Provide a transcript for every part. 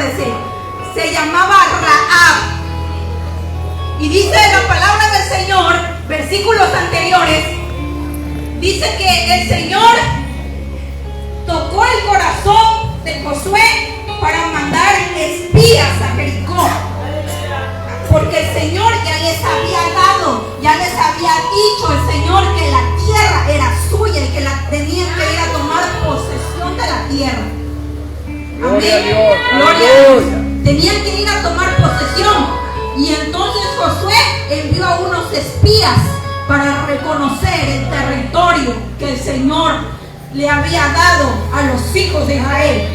acuérdese, se llamaba Rahab. Y dice la palabra del Señor, versículos anteriores, dice que el Señor tocó el corazón de Josué para mandar espías a Jericó. Porque el Señor ya les había dado, ya les había dicho el Señor que la tierra era suya y que tenían que ir a tomar posesión de la tierra. Gloria a Dios. Gloria a Dios. Tenían que ir a tomar posesión. Y entonces Josué envió a unos espías para reconocer el territorio que el Señor le había dado a los hijos de Israel.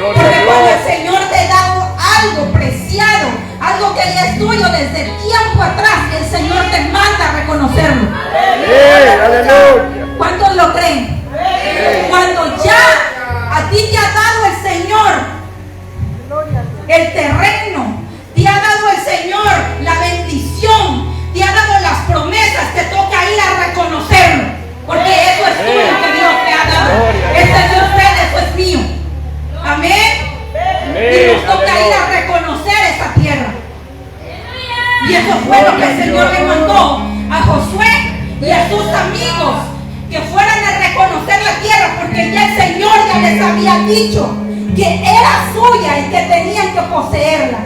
Porque cuando el Señor te da algo preciado, algo que ya es tuyo desde tiempo atrás, el Señor te manda a reconocerlo. ¿Cuántos lo creen? Cuando ya a ti te ha dado el Señor el terreno, te ha dado el Señor la bendición, te ha dado las promesas, te toca ir a reconocerlo, porque eso es tuyo que Dios te ha dado. Este es de usted, eso es mío. Amén. Y nos toca ir a reconocer esa tierra. Y eso fue lo que el Señor le mandó a Josué y a sus amigos, que fueran a reconocer la tierra, porque ya el Señor ya les había dicho que era suya y que tenían que poseerla.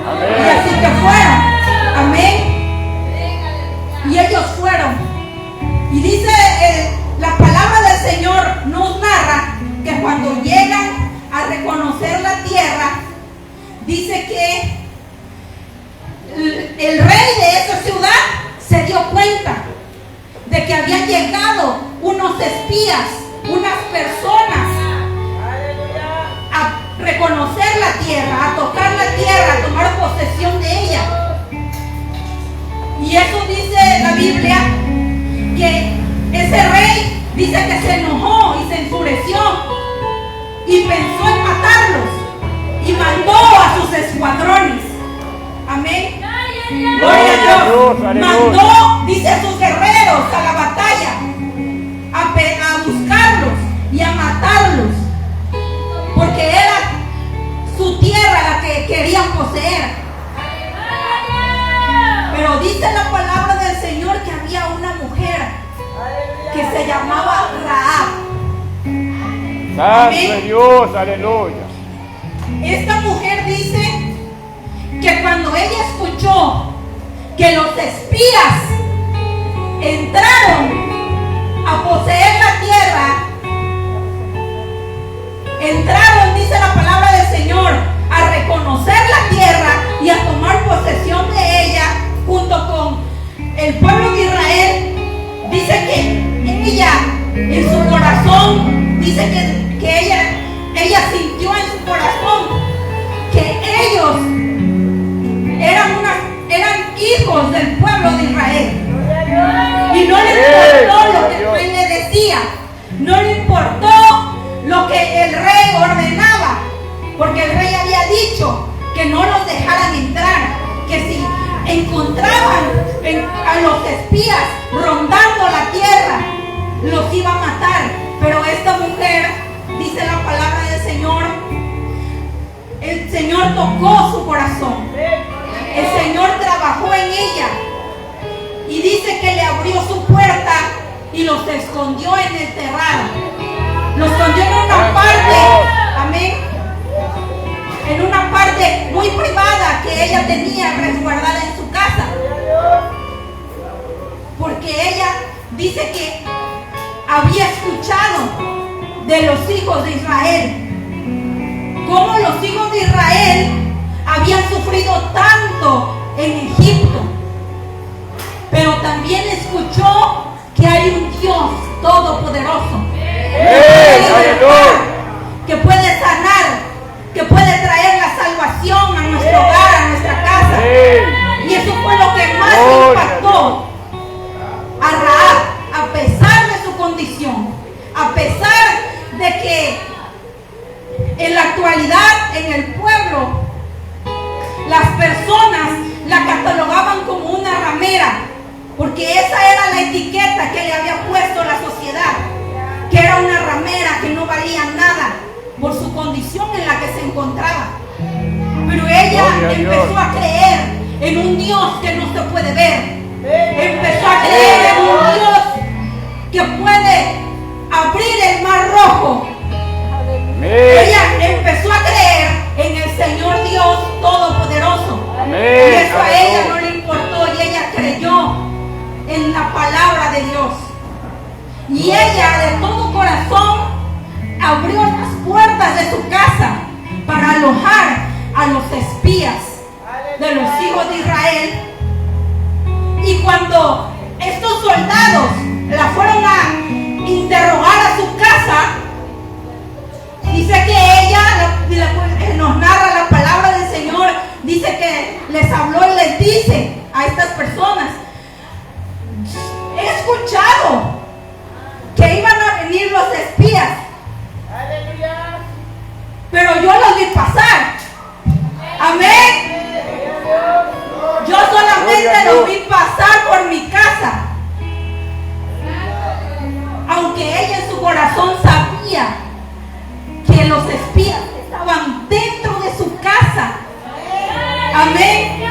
Amén. Y así que fueron. Amén. Y ellos fueron. Y dice la palabra del Señor nos narra que cuando llegan a reconocer la tierra, dice que el rey de esa ciudad se dio cuenta de que habían llegado unos espías, unas personas a reconocer la tierra, a tocar la tierra, a tomar posesión de ella. Y eso dice la Biblia, que ese rey dice que se enojó y se enfureció y pensó en matarlos y mandó a sus escuadrones. Amén. Gloria a Dios. Mandó, dice, a sus guerreros a la batalla, a buscarlos y a matarlos, porque era su tierra la que querían poseer. Pero dice la palabra del Señor que había una mujer que se llamaba Rahab. Santo de Dios, aleluya. Esta mujer dice que cuando ella escuchó que los espías entraron a poseer la tierra, entraron, dice la palabra del Señor, a reconocer la tierra y a tomar posesión de ella junto con el pueblo de Israel, dice que ella en su corazón, dice que ella sintió en su corazón que ellos eran hijos del pueblo de Israel. Y no le importó lo que el rey le decía, no le importó lo que el rey ordenaba, porque el rey había dicho que no los dejaran entrar, que si encontraban a los espías rondando la tierra, los iba a matar. Pero esta mujer, dice la palabra del Señor, el Señor tocó su corazón, el Señor trabajó en ella y dice que le abrió su puerta y los escondió en el terrado, los escondió en una parte, amén, en una parte muy privada que ella tenía resguardada en su casa, porque ella dice que había escuchado de los hijos de Israel, cómo los hijos de Israel habían sufrido tanto en Egipto, pero también escuchó que hay un Dios todopoderoso que puede sanar, que puede traer la salvación a nuestro hogar, a nuestra casa. Y eso fue lo que más impactó a Rahab, a pesar de su condición, a pesar de que en la actualidad en el pueblo las personas la catalogaban como una ramera, porque esa era la etiqueta que le había puesto la sociedad, que era una ramera, que no valía nada. por su condición en la que se encontraba. Pero ella Gloria a empezó Dios. a creer en un Dios que no se puede ver. Empezó a creer en un Dios que puede abrir el mar rojo. Amén. Ella empezó a creer en el Señor Dios Todopoderoso. Amén. Y eso a ella Aleluya. no le importó y ella creyó en la palabra de Dios. Y ella de todo corazón abrió las puertas de su casa para alojar a los espías de los hijos de Israel. Y cuando estos soldados la fueron a interrogar a su casa, dice que ella, nos narra la palabra del Señor, dice que les habló y les dice a estas personas: he escuchado que iban a venir los espías, pero yo los vi pasar. Amén. Yo solamente los vi pasar por mi casa. Aunque ella en su corazón sabía que los espías estaban dentro de su casa. Amén.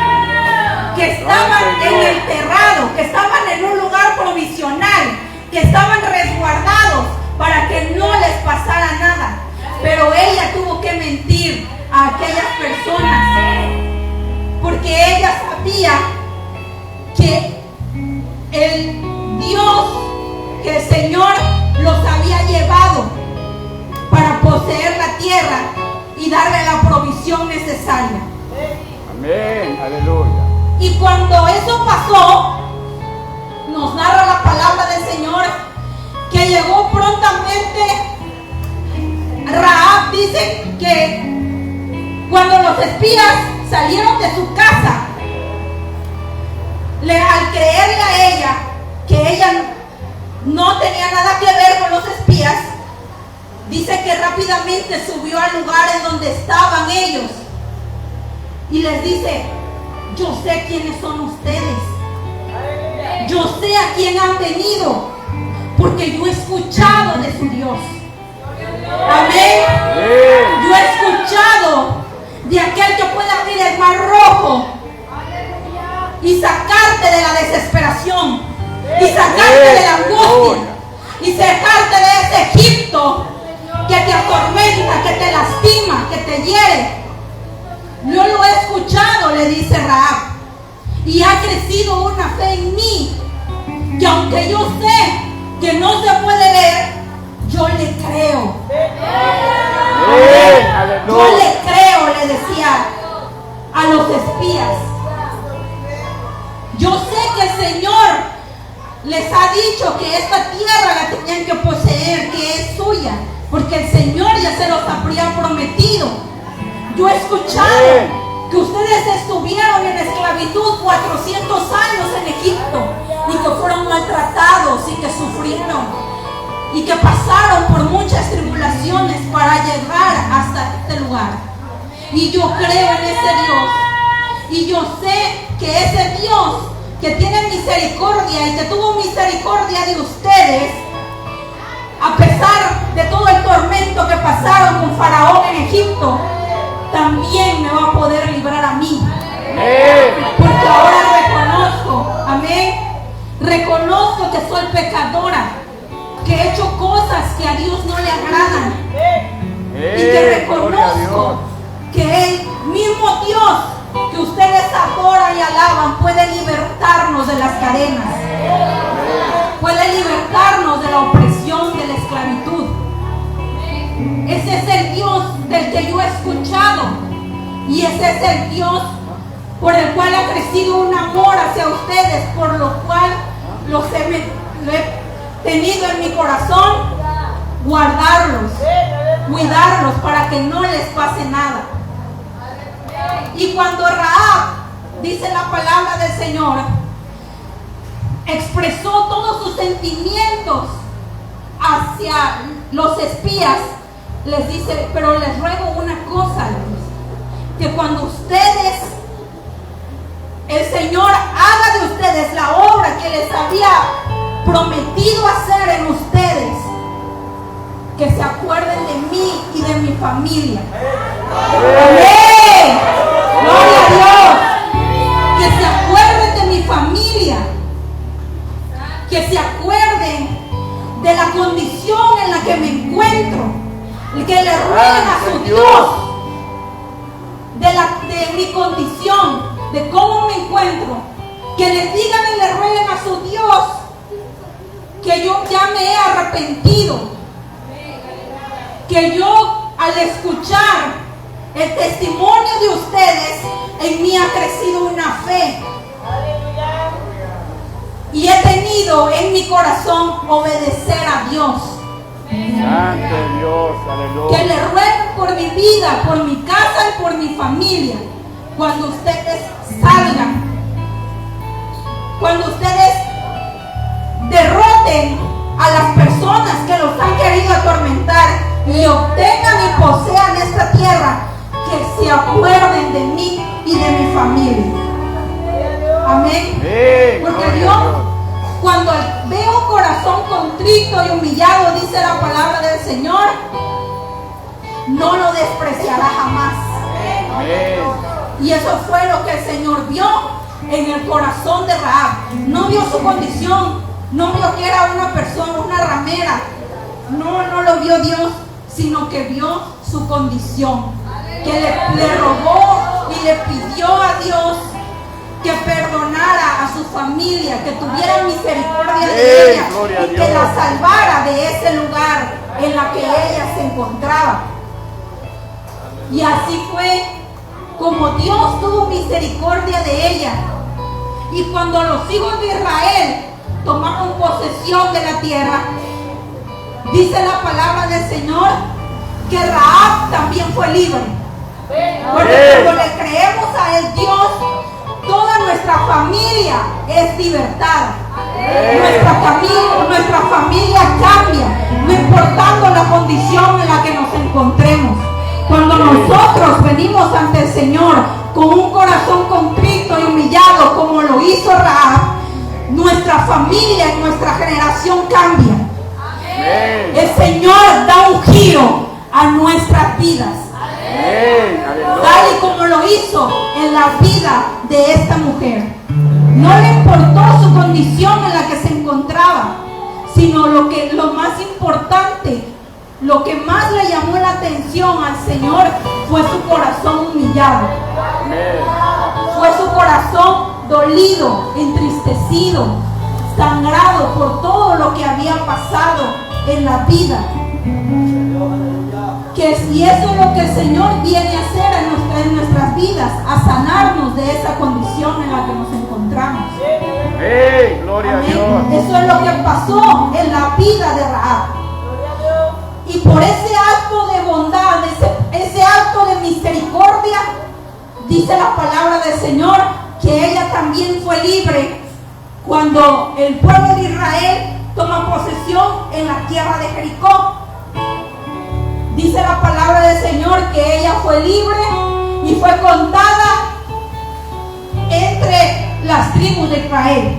Que estaban en el terrado, que estaban en un lugar provisional, que estaban resguardados para que no les pasara nada. Pero ella tuvo que mentir a aquellas personas, porque ella sabía que el Dios, que el Señor los había llevado para poseer la tierra y darle la provisión necesaria. Amén. Aleluya. Y cuando eso pasó, nos narra la palabra del Señor que llegó prontamente Rahab. Dice que cuando los espías salieron de su casa, al creerle a ella que ella no tenía nada que ver con los espías, dice que rápidamente subió al lugar en donde estaban ellos y les dice: yo sé quiénes son ustedes, yo sé a quién han venido, porque yo he escuchado de su Dios. Amén. Yo he escuchado de aquel que puede abrir el mar rojo y sacarte de la desesperación, y sacarte de la angustia, y sacarte de ese Egipto que te atormenta, que te lastima, que te hiere. Yo lo he escuchado, le dice Rahab, y ha crecido una fe en mí, que aunque yo sé que no se puede ver, yo le creo. Yo le creo, le decía a los espías. Yo sé que el Señor les ha dicho que esta tierra la tenían que poseer, que es suya, porque el Señor ya se los habría prometido. Yo he escuchado que ustedes estuvieron en esclavitud 400 años en Egipto y que fueron maltratados y que sufrieron y que pasaron por muchas tribulaciones para llegar hasta este lugar. Y yo creo en ese Dios, y yo sé que ese Dios que tiene misericordia y que tuvo misericordia de ustedes, a pesar de todo el tormento que pasaron con Faraón en Egipto, también me va a poder librar a mí. Porque ahora reconozco, amén, reconozco que soy pecadora, que he hecho cosas que a Dios no le agradan, y que reconozco que el mismo Dios que ustedes adoran y alaban puede libertarnos de las cadenas, puede libertarnos de la opresión, de la esclavitud. Ese es el Dios del que yo he escuchado, y ese es el Dios por el cual ha crecido un amor hacia ustedes, por lo cual lo he tenido en mi corazón, guardarlos, cuidarlos para que no les pase nada. Y cuando Rahab, dice la palabra del Señor, expresó todos sus sentimientos hacia los espías, les dice: pero les ruego una cosa, que cuando ustedes, el Señor haga de ustedes la obra que les había prometido hacer en ustedes, que se acuerden de mí y de mi mi familia. Amén. Gloria a Dios. Que se acuerden de mi familia. Que se acuerden de la condición en la que me encuentro. Que le rueguen a su Dios de mi condición, de cómo me encuentro. Que les digan y le rueguen a su Dios que yo ya me he arrepentido. Que yo, al escuchar el testimonio de ustedes, en mí ha crecido una fe. Y he tenido en mi corazón obedecer a Dios. Santo Dios, aleluya. Que le rueguen por mi vida, por mi casa y por mi familia. Cuando ustedes salgan, cuando ustedes derroten a las personas que los han querido atormentar y obtengan y posean esta tierra, que se acuerden de mí y de mi familia. Amén. Porque Dios, cuando veo un corazón contrito y humillado, dice la palabra del Señor, no lo despreciará jamás. Y eso fue lo que el Señor vio en el corazón de Rahab. No vio su condición, no vio que era una persona, una ramera. No lo vio Dios, sino que vio su condición. Que le rogó y le pidió a Dios que perdonara a su familia, que tuviera misericordia de ella y que la salvara de ese lugar en la que ella se encontraba. Y así fue como Dios tuvo misericordia de ella. Y cuando los hijos de Israel tomaron posesión de la tierra, dice la palabra del Señor que Rahab también fue libre. Porque cuando le creemos a el Dios, toda nuestra familia es libertada. Nuestra familia cambia, no importando la condición en la que nos encontremos. Cuando nosotros venimos ante el Señor con un corazón contrito y humillado, como lo hizo Rahab, nuestra familia y nuestra generación cambia. El Señor da un giro a nuestras vidas, tal y como lo hizo en la vida de esta mujer. No le importó su condición en la que se encontraba, sino lo más importante, lo que más le llamó la atención al Señor fue su corazón humillado. Fue su corazón dolido, entristecido, sangrado por todo lo que había pasado en la vida. Y eso es lo que el Señor viene a hacer en nuestras vidas, a sanarnos de esa condición en la que nos encontramos. Gloria a Dios. Eso es lo que pasó en la vida de Rahab. Y por ese acto de bondad, ese acto de misericordia, dice la palabra del Señor que ella también fue libre cuando el pueblo de Israel toma posesión en la tierra de Jericó. Dice la palabra del Señor que ella fue libre y fue contada entre las tribus de Israel.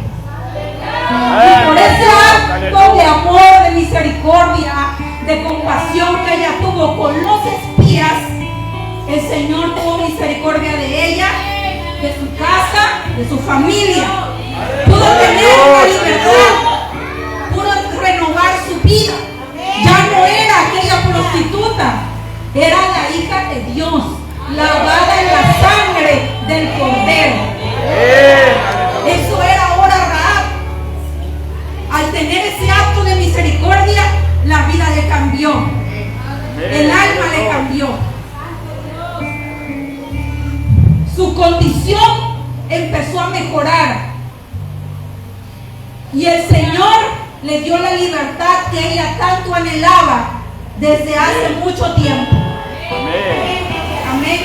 Y por ese acto de amor, de misericordia, de compasión que ella tuvo con los espías, el Señor tuvo misericordia de ella, de su casa, de su familia. Pudo tener la libertad, pudo renovar su vida. Ya no era aquella prostituta, era la hija de Dios, lavada en la sangre del Cordero. Eso era ahora Rahab. Al tener ese acto de misericordia, la vida le cambió, el alma le cambió. Su condición empezó a mejorar y el Señor le dio la libertad que ella tanto anhelaba desde hace mucho tiempo. Amén.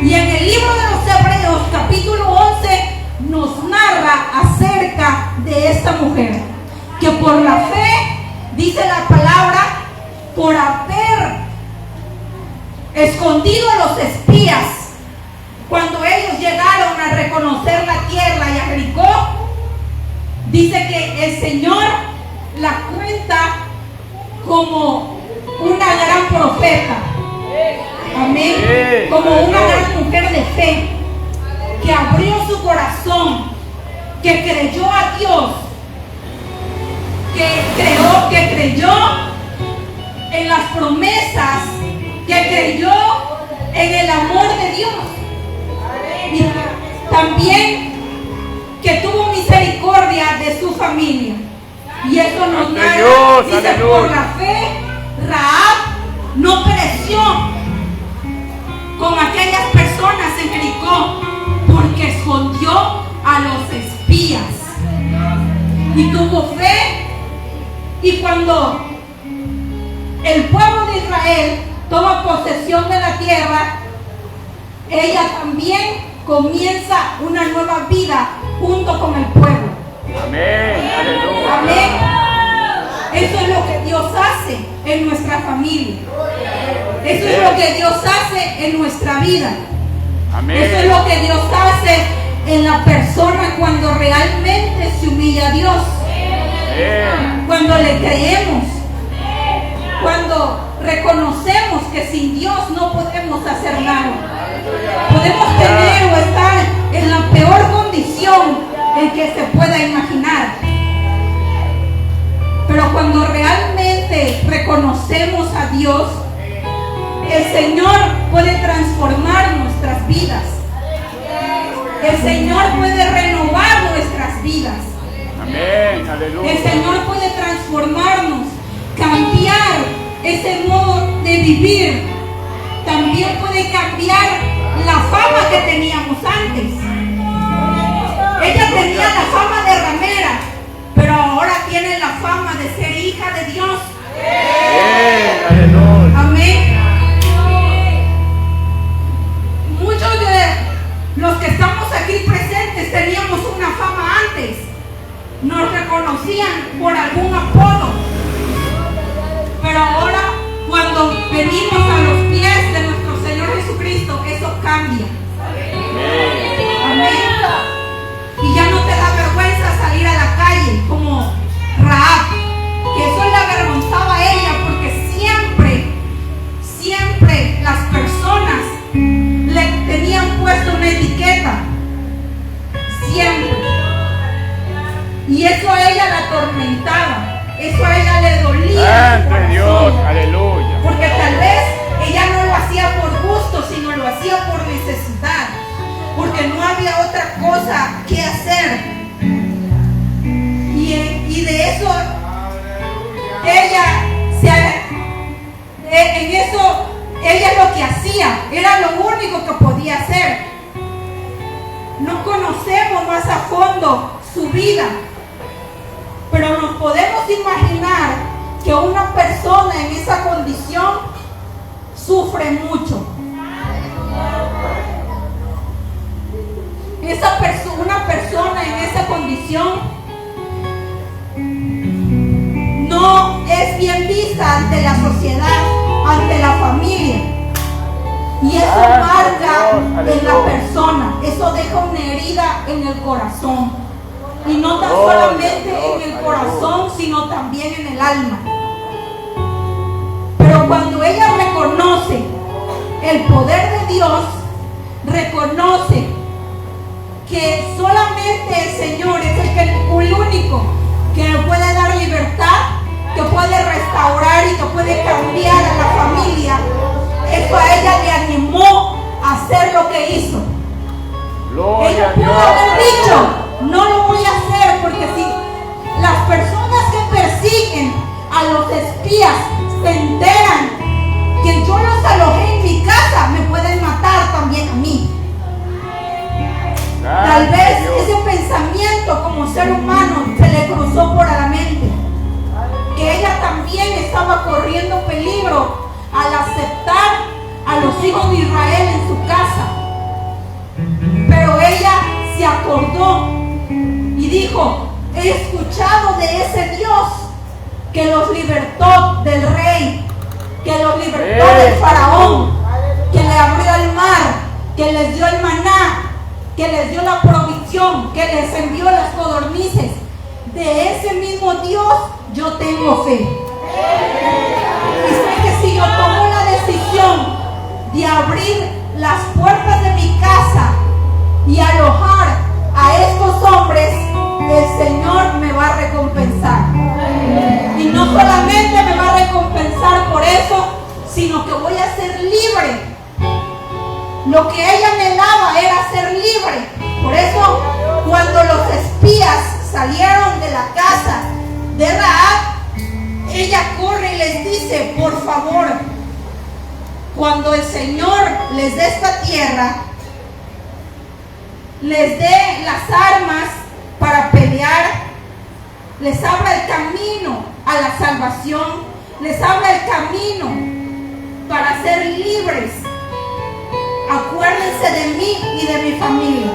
Y en el libro de los Hebreos, capítulo 11, nos narra acerca de esta mujer, que por la fe, dice la palabra, por haber escondido a los espías, cuando ellos llegaron a reconocer la tierra y a Jericó, dice que el Señor la cuenta como una gran profeta. Amén. Como una gran mujer de fe que abrió su corazón, que creyó a Dios, que creyó en las promesas, que creyó en el amor de Dios. Y también que tuvo misericordia de su familia. Y eso nos narra, dice, por la fe, Rahab no pereció con aquellas personas en Jericó, porque escondió a los espías. Y tuvo fe, y cuando el pueblo de Israel toma posesión de la tierra, ella también comienza una nueva vida junto con el pueblo. Amén. Aleluya. Amén. Eso es lo que Dios hace en nuestra familia. Eso es lo que Dios hace en nuestra vida. Amén. Eso es lo que Dios hace en la persona cuando realmente se humilla a Dios. Amén. Cuando le creemos. Cuando reconocemos que sin Dios no podemos hacer nada. Podemos tener o estar en la peor condición en que se pueda imaginar. Pero cuando realmente reconocemos a Dios, el Señor puede transformar nuestras vidas. El Señor puede renovar nuestras vidas. Amén. Aleluya. El Señor puede transformarnos, cambiar ese modo de vivir. También puede cambiar la fama que teníamos antes. Ella tenía la fama de ramera, pero ahora tiene la fama de ser hija de Dios. Amén. Muchos de los que estamos aquí presentes teníamos una fama antes. Nos reconocían por algún apodo. Pero ahora, cuando venimos a los pies de nuestro Señor Jesucristo, eso cambia. Amén. Y ya no te da vergüenza salir a la calle como Rahab, que eso le avergonzaba a ella, porque siempre las personas le tenían puesto una etiqueta. Siempre. Y eso a ella la atormentaba. Eso a ella le dolía. Ante Dios, aleluya. Porque tal vez ella no lo hacía por gusto, sino lo hacía por necesidad. Porque no había otra cosa que hacer. Y de eso, ella lo que hacía, era lo único que podía hacer. No conocemos más a fondo su vida. Pero nos podemos imaginar que una persona en esa condición sufre mucho. Una persona en esa condición no es bien vista ante la sociedad, ante la familia. Y eso marca en la persona. Eso deja una herida en el corazón. Y no tan solamente en el corazón, sino también en el alma. Pero cuando ella reconoce el poder de Dios, reconoce que solamente el Señor es el único que le puede dar libertad, que puede restaurar y que puede cambiar a la familia, eso a ella le animó a hacer lo que hizo. Ella pudo haber dicho: no lo voy a hacer, porque si las personas que persiguen a los espías se enteran que yo los alojé en mi casa, me pueden matar también a mí. Tal vez ese pensamiento como ser humano se le cruzó por la mente, que ella también estaba corriendo peligro al aceptar a los hijos de Israel en su casa. Pero ella se acordó y dijo: he escuchado de ese Dios que los libertó del rey, que los libertó del faraón, que le abrió el mar, que les dio el maná, que les dio la provisión, que les envió las codornices. De ese mismo Dios yo tengo fe. Y sé que si yo tomo la decisión de abrir las puertas de mi casa y alojar a estos hombres, el Señor me va a recompensar. Y no solamente me va a recompensar por eso, sino que voy a ser libre. Lo que ella anhelaba era ser libre. Por eso, cuando los espías salieron de la casa de Rahab, ella corre y les dice: por favor, cuando el Señor les dé esta tierra, les dé las armas para pelear, les abra el camino a la salvación, les abra el camino para ser libres. Acuérdense de mí y de mi familia.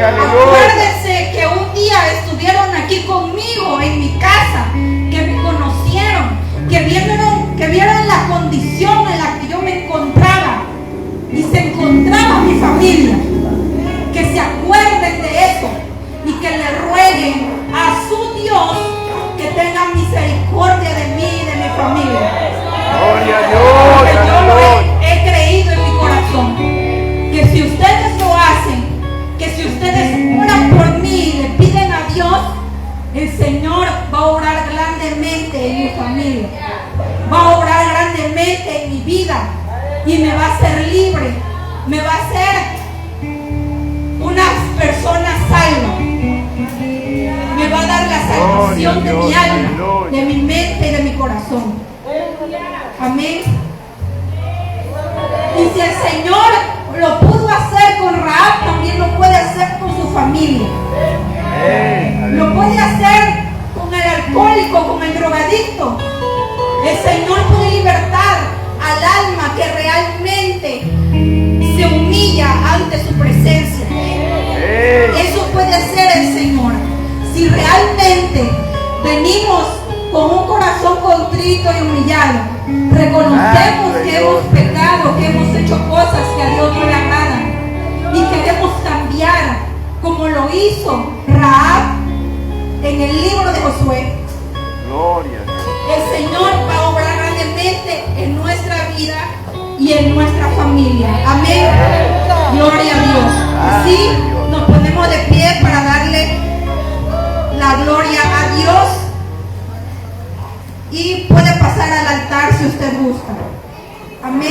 Acuérdense que un día estuvieron aquí conmigo en mi casa, que me conocieron, que vieron la condición en la que yo me encontraba y se encontraba mi familia. Que se acuerden de eso y que le rueguen a su Dios que tenga misericordia de mí y de mi familia. Gloria a Dios. Porque yo lo he creído en mi corazón, que si ustedes lo hacen, que si ustedes oran por mí y le piden a Dios, el Señor va a obrar grandemente en mi familia, va a obrar grandemente en mi vida y me va a hacer libre, me va a hacer una persona salva, me va a dar la salvación de mi alma, de mi mente y de mi corazón. Amén. Y si el Señor lo pudo hacer con Rahab, también lo puede hacer con su familia. Lo puede hacer con el alcohólico, con el drogadicto. El Señor puede libertar al alma que realmente se humilla ante su presencia. Eso puede hacer el Señor. Si realmente venimos con un corazón contrito y humillado, reconocemos que hemos pecado, que hemos hecho cosas que a Dios no le agradan y queremos cambiar, como lo hizo Rahab en el libro de Josué. Gloria a Dios. El Señor va a obrar grandemente en nuestra vida y en nuestra familia. Amén. Gloria a Dios. Así nos ponemos de pie para darle la gloria a Dios. Y puede pasar al altar si usted gusta. Amén.